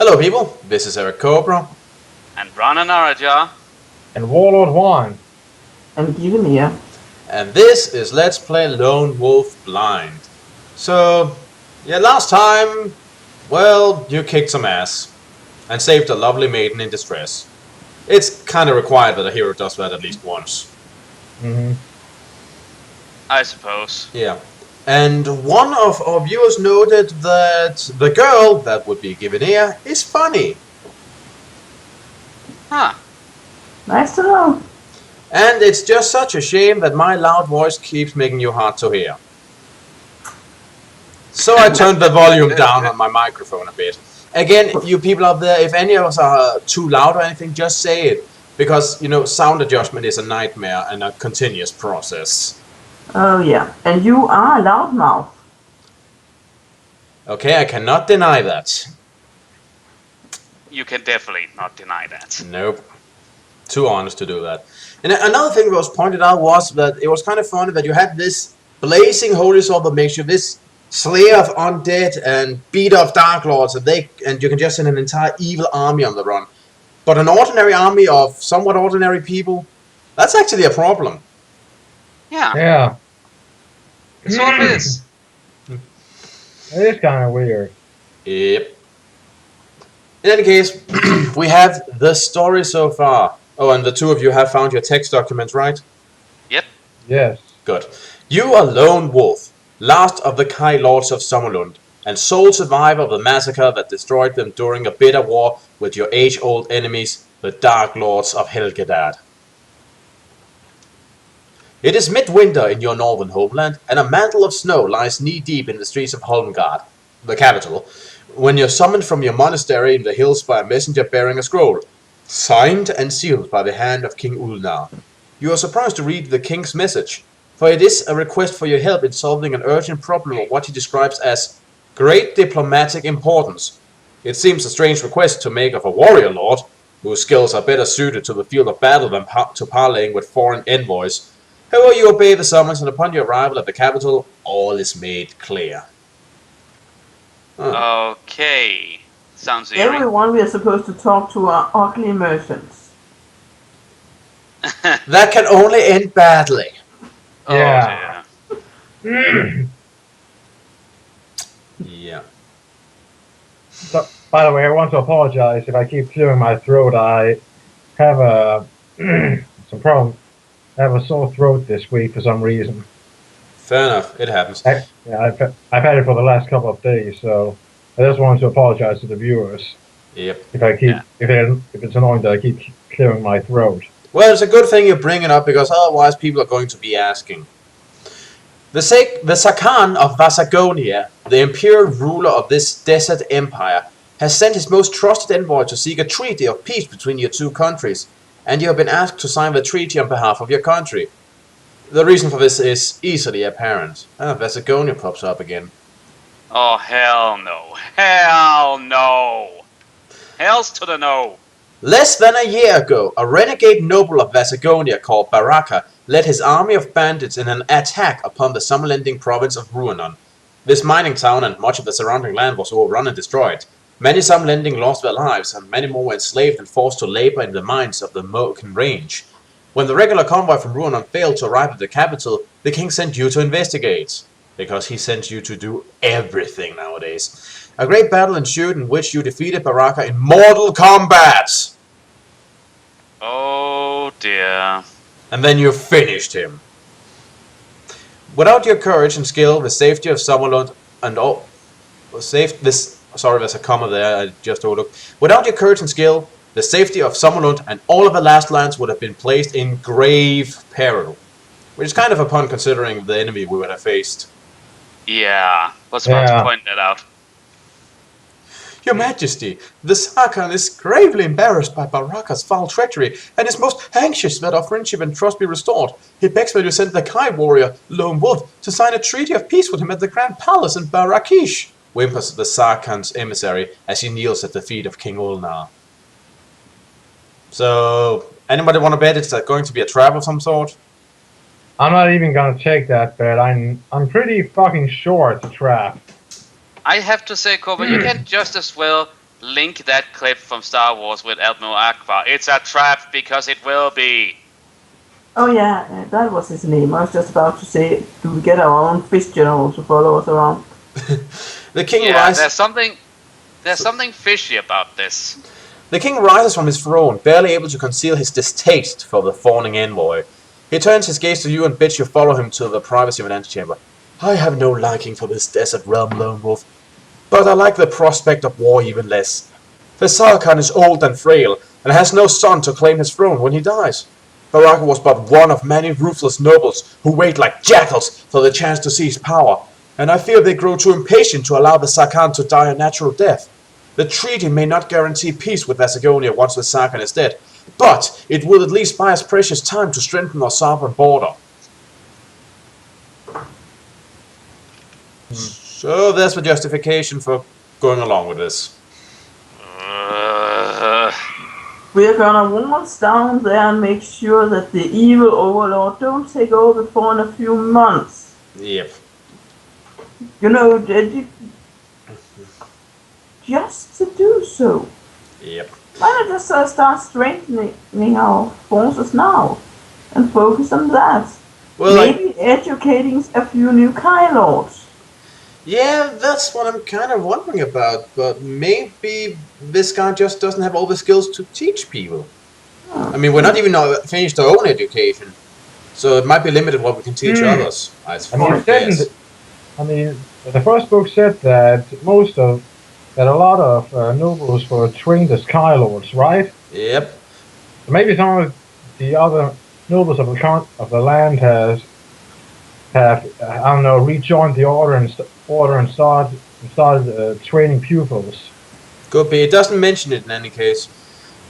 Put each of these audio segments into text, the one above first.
Hello people, this is Eric Cobra. And Brana Naraja. And Warlord Juan. And given here. And this is Let's Play Lone Wolf Blind. So, yeah, last time, well, you kicked some ass. And saved a lovely maiden in distress. It's kinda required that a hero does that at least once. I suppose. Yeah. And one of our viewers noted that the girl that would be given here is funny. Huh. Nice to know. And it's just such a shame that my loud voice keeps making you hard to hear. So I turned the volume down on my microphone a bit. Again, you people out there, if any of us are too loud or anything, just say it. Because, you know, sound adjustment is a nightmare and a continuous process. Oh yeah, and you are a loudmouth. Okay, I cannot deny that. You can definitely not deny that. Nope. Too honest to do that. And another thing that was pointed out was that it was kind of funny that you had this blazing holy sword that makes you this slayer of undead and beater of dark lords, and you can just send an entire evil army on the run. But an ordinary army of somewhat ordinary people, that's actually a problem. Yeah. Yeah. So it is. It is kind of weird. Yep. In any case, we have the story so far. Oh, and the two of you have found your text documents, right? Yep. Yes. Good. You are Lone Wolf, last of the Kai Lords of Sommerlund, and sole survivor of the massacre that destroyed them during a bitter war with your age-old enemies, the Dark Lords of Helgedad. It is midwinter in your northern homeland, and a mantle of snow lies knee-deep in the streets of Holmgard, the capital, when you're summoned from your monastery in the hills by a messenger bearing a scroll, signed and sealed by the hand of King Ulnar. You are surprised to read the king's message, for it is a request for your help in solving an urgent problem of what he describes as great diplomatic importance. It seems a strange request to make of a warrior lord, whose skills are better suited to the field of battle than to parleying with foreign envoys. However, you obey the summons, and upon your arrival at the capital, all is made clear. Okay. Sounds eerie. Everyone we are supposed to talk to are ugly merchants. That can only end badly. Oh, Yeah. dear. Yeah. So, by the way, I want to apologize if I keep clearing my throat. I have some problem. I have a sore throat this week for some reason. Fair enough, it happens. I've had it for the last couple of days, so I just wanted to apologize to the viewers Yep. if I keep if it's annoying that I keep clearing my throat. Well, it's a good thing you bring it up, because otherwise people are going to be asking. The Sakan of Vasagonia, the imperial ruler of this desert empire, has sent his most trusted envoy to seek a treaty of peace between your two countries, and you have been asked to sign the treaty on behalf of your country. The reason for this is easily apparent. Vasagonia pops up again. Oh, hell no. Hell no. Hells to the no. Less than a year ago, a renegade noble of Vasagonia called Baraka led his army of bandits in an attack upon the Summerlending province of Ruanon. This mining town and much of the surrounding land was overrun and destroyed. Many Summerlending lost their lives, and many more were enslaved and forced to labor in the mines of the Moken Range. When the regular convoy from Ruanon failed to arrive at the capital, the king sent you to investigate. Because he sent you to do everything nowadays. A great battle ensued in which you defeated Baraka in mortal combat! Oh, dear. And then you finished him. Without your courage and skill, the safety of Summerlund and all... Sorry, there's a comma there, I just overlooked. Without your courage and skill, the safety of Summerlund and all of the last lands would have been placed in grave peril. Which is kind of a pun considering the enemy we would have faced. Yeah. Was about to point that out. Your Majesty, the Sarkhan is gravely embarrassed by Baraka's foul treachery, and is most anxious that our friendship and trust be restored. He begs that you send the Kai warrior, Lone Wolf, to sign a treaty of peace with him at the Grand Palace in Barakish, whimpers the Sarkhan's emissary as he kneels at the feet of King Ulnar. So, anybody want to bet it's going to be a trap of some sort? I'm not even gonna take that bet. I'm pretty fucking sure it's a trap. I have to say, Cobra, you can just as well link that clip from Star Wars with Admiral Akbar. It's a trap because it will be. Oh yeah, that was his name. I was just about to say, do we get our own fish general to follow us around? The king Yeah, rises. there's something fishy about this. The king rises from his throne, barely able to conceal his distaste for the fawning envoy. He turns his gaze to you and bids you follow him to the privacy of an antechamber. I have no liking for this desert realm, Lone Wolf, but I like the prospect of war even less. The Sarkhan is old and frail, and has no son to claim his throne when he dies. Baraka was but one of many ruthless nobles who wait like jackals for the chance to seize power, and I fear they grow too impatient to allow the Sarkhan to die a natural death. The treaty may not guarantee peace with Vasagonia once the Sarkhan is dead, but it will at least buy us precious time to strengthen our sovereign border. So there's the justification for going along with this. We're gonna waltz down there and make sure that the evil overlord don't take over before in a few months. Yep. You know, just to do so. Yep. Why not just start strengthening our forces now and focus on that? Well, Maybe educating a few new Kai Lords. yeah, that's what I'm kind of wondering about, but maybe this guy just doesn't have all the skills to teach people. I mean, we're not even finished our own education, so it might be limited what we can teach others. As far as this. The first book said that a lot of nobles were trained as Kai Lords, right? Yep. Maybe some of the other nobles of the land have rejoined the order and started training pupils. Could be. It doesn't mention it in any case.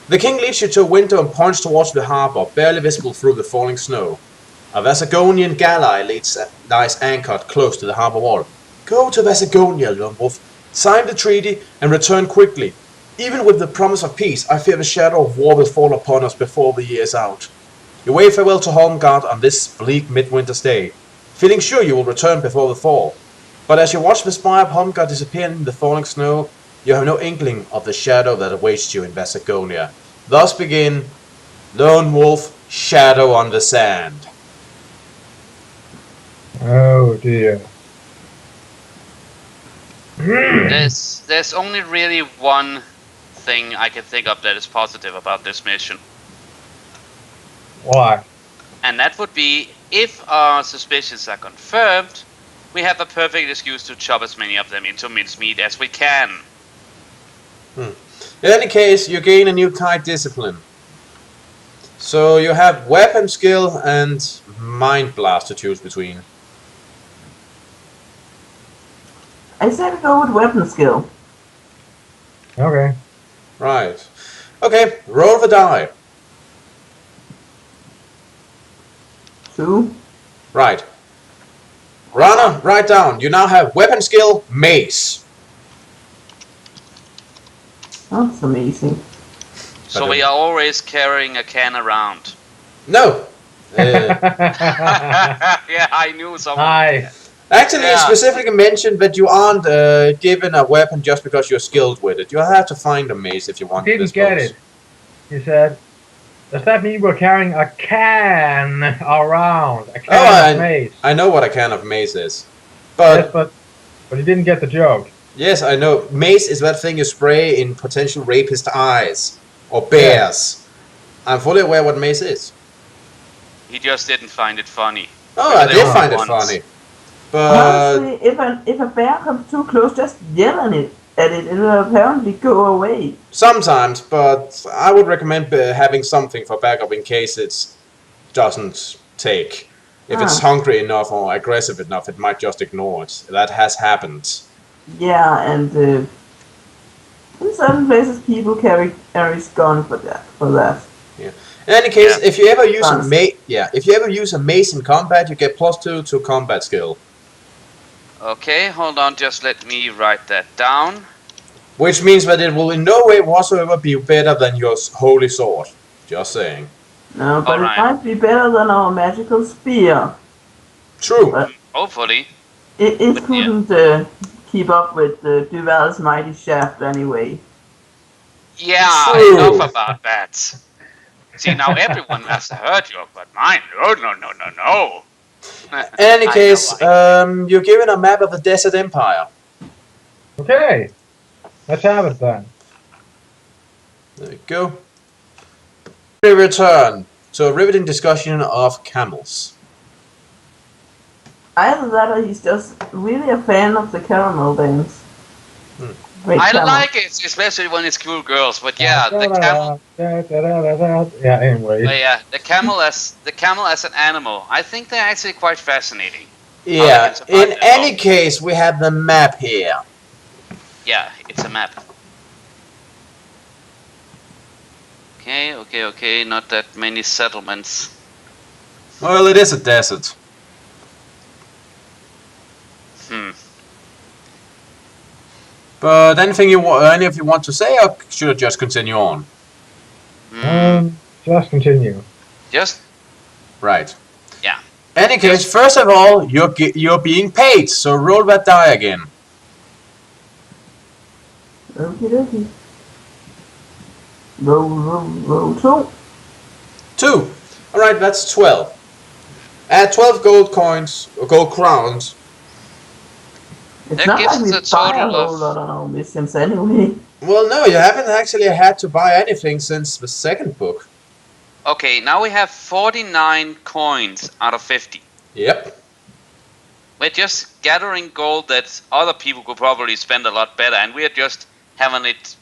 The king leads you to a window and points towards the harbour, barely visible through the falling snow. A Vasagonian galley lies anchored close to the harbour wall. Go to Vasagonia, Lone Wolf. Sign the treaty and return quickly. Even with the promise of peace, I fear the shadow of war will fall upon us before the year is out. You wave farewell to Holmgard on this bleak midwinter's day, feeling sure you will return before the fall. But as you watch the spire of Holmgard disappear in the falling snow, you have no inkling of the shadow that awaits you in Vasagonia. Thus begin Lone Wolf, Shadow on the Sand. Oh dear. There's only really one thing I can think of that is positive about this mission. Why? And that would be, if our suspicions are confirmed, we have a perfect excuse to chop as many of them into mincemeat as we can. In any case, you gain a new Kai discipline. So you have weapon skill and mind blast to choose between. I say we go with weapon skill. Okay. Right. Okay, roll the die. 2. Right. Rana, write down. You now have weapon skill, mace. That's amazing. So we are always carrying a can around. No. Yeah, I knew someone. Hi. Actually, Yeah. it specifically mentioned that you aren't given a weapon just because you're skilled with it. You have to find a mace if you want Didn't this get bonus. it. He said, does that mean we're carrying a can around? A can of mace? I know what a can of mace is. But Yes, but you didn't get the joke. yes, I know. Mace is that thing you spray in potential rapist eyes. Or bears. I'm fully aware what mace is. He just didn't find it funny. Oh, I They did were find it once. funny. But Honestly, if a bear comes too close, just yell at it. It will apparently go away. sometimes, but I would recommend having something for backup in case it doesn't take. If it's hungry enough or aggressive enough, it might just ignore it. That has happened. Yeah, and in certain places people carry gun for that. Yeah. In any case, Yeah. if you ever use Fun. if you ever use a mace in combat, you get +2 to combat skill, Okay, hold on, just let me write that down. which means that it will in no way whatsoever be better than your holy sword. Just saying. No, but Alright. it might be better than our magical spear. True. But Hopefully. it But, yeah. couldn't keep up with Duval's mighty shaft anyway. Yeah, True. enough about that. See, now everyone has heard you, but mine, no. In any I case, know, you're given a map of the Desert Empire. Okay, let's have it then. There you go. We return to a riveting discussion of camels. Either that or he's just really a fan of the caramel dance. Great I camel. like it, especially when it's cool girls. But yeah, the camel. Yeah, anyway. But yeah, the camel as an animal. I think they're actually quite fascinating. How they Yeah, can survive in that any long. case, we have the map here. Yeah, it's a map. Okay. Not that many settlements. Well, it is a desert. But anything any of you want to say, or should I just continue on? Just continue. Just Right. yeah. Any case, first of all, you're being paid, so roll that die again. Okie Roll 2. 2. All right, that's 12. Add 12 gold coins or gold crowns. It's That not gives like we us a buy a total whole of- lot of our missions anyway. Well, no, you haven't actually had to buy anything since the second book. Okay, now we have 49 coins out of 50. Yep. We're just gathering gold that other people could probably spend a lot better, and we're just having it.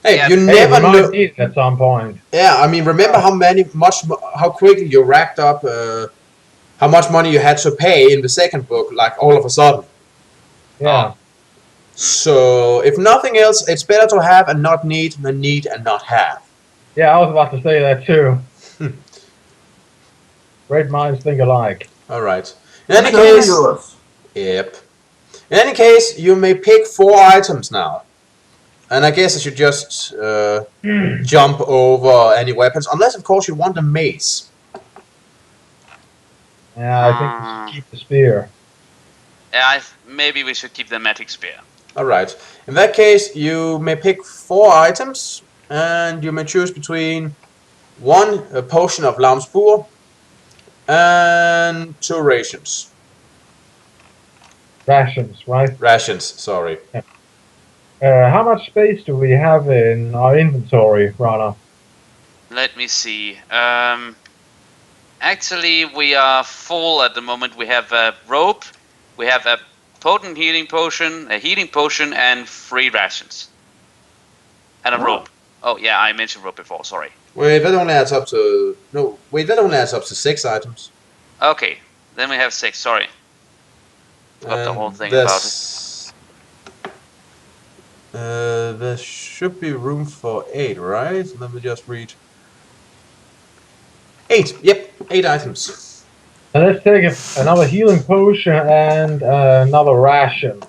Hey, Yeah. you Hey, never we might know. need it at some point. Yeah, I mean, remember how quickly you racked up, how much money you had to pay in the second book, like all of a sudden. Yeah. So, if nothing else, it's better to have and not need than need and not have. Yeah, I was about to say that too. Great minds think alike. Alright. In any It's only case, yours. yep. In any case, you may pick 4 items now. And I guess I should just jump over any weapons, unless of course you want a mace. Yeah, I think we should keep the spear. Yeah, maybe we should keep the magic spear. Alright. In that case, you may pick 4 items, and you may choose between 1 potion of Lamspur and 2 rations. Rations, right? Rations, sorry. How much space do we have in our inventory, Rana? Let me see. Actually, we are full at the moment. We have a rope, we have a potent healing potion, a healing potion, and 3 rations. And a rope. Oh yeah, I mentioned rope before. Sorry. Wait, that only adds up to... No, wait, that only adds up to 6 items. Okay, then we have 6. Sorry. Got the whole thing about it. There should be room for 8, right? Let me just read. 8, yep, 8 items. And let's take another healing potion and another ration.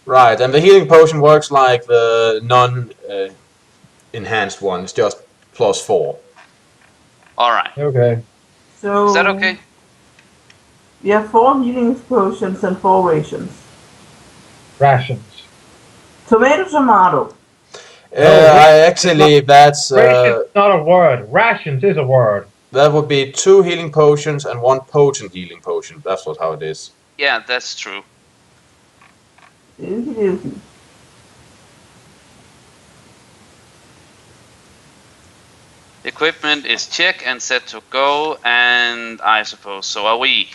Right, and the healing potion works like the non-enhanced one. It's just +4. Alright. Okay. So Is that okay? We have 4 healing potions and 4 rations. Rations. Tomato. That's Rations is not a word. Rations is a word. that would be 2 healing potions and 1 potent healing potion. That's how it is. Yeah, that's true. Okie Equipment is check and set to go, and I suppose so are we.